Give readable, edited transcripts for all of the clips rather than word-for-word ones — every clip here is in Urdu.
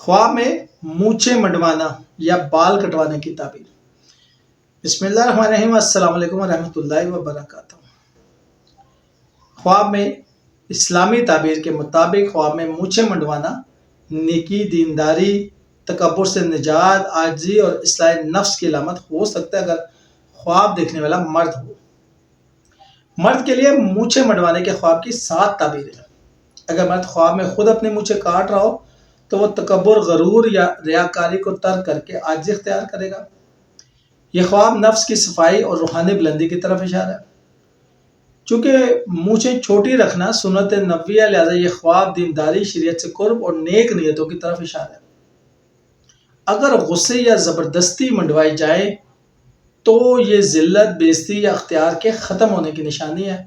خواب میں مونچھیں منڈوانا یا بال کٹوانے کی تعبیر۔ بسم اللہ الرحمن الرحیم، السلام علیکم ورحمۃ اللہ وبرکاتہ۔ خواب میں اسلامی تعبیر کے مطابق خواب میں مونچھیں منڈوانا نیکی، دینداری، تکبر سے نجات، عاجزی اور اصلاح نفس کی علامت ہو سکتا ہے اگر خواب دیکھنے والا مرد ہو۔ مرد کے لیے مونچھیں منڈوانے کے خواب کی 7 تعبیریں ہیں۔ اگر مرد خواب میں خود اپنی مونچھیں کاٹ رہا ہو تو وہ تکبر، غرور یا ریاکاری کو ترک کر کے عاجزی اختیار کرے گا۔ یہ خواب نفس کی صفائی اور روحانی بلندی کی طرف اشارہ ہے۔ چونکہ مونچھیں چھوٹی رکھنا سنت نبوی ہے، لہذا یہ خواب دینداری، شریعت سے قرب اور نیک نیتوں کی طرف اشارہ ہے۔ اگر غصے یا زبردستی منڈوائی جائے تو یہ ذلت، بے عزتی یا اختیار کے ختم ہونے کی نشانی ہے۔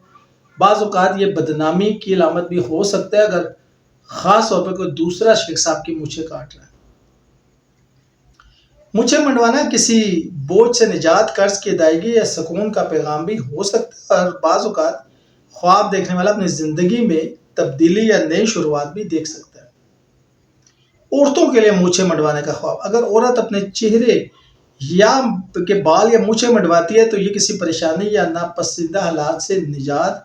بعض اوقات یہ بدنامی کی علامت بھی ہو سکتا ہے اگر خاص طور پہ کوئی دوسرا شخص آپ کی مونچھیں کاٹ رہا ہے۔ مونچھیں منڈوانا کسی بوجھ سے نجات، قرض کی ادائیگی یا سکون کا پیغام بھی ہو سکتا ہے، اور بعض اوقات خواب دیکھنے والا اپنی زندگی میں تبدیلی یا نئی شروعات بھی دیکھ سکتا ہے۔ عورتوں کے لیے مونچھیں منڈوانے کا خواب۔ اگر عورت اپنے چہرے یا کے بال یا مونچھیں منڈواتی ہے تو یہ کسی پریشانی یا ناپسندیدہ حالات سے نجات،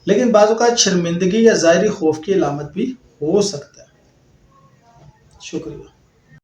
لیکن بعض اوقات شرمندگی یا ظاہری خوف کی علامت بھی ہو سکتا ہے۔ شکریہ۔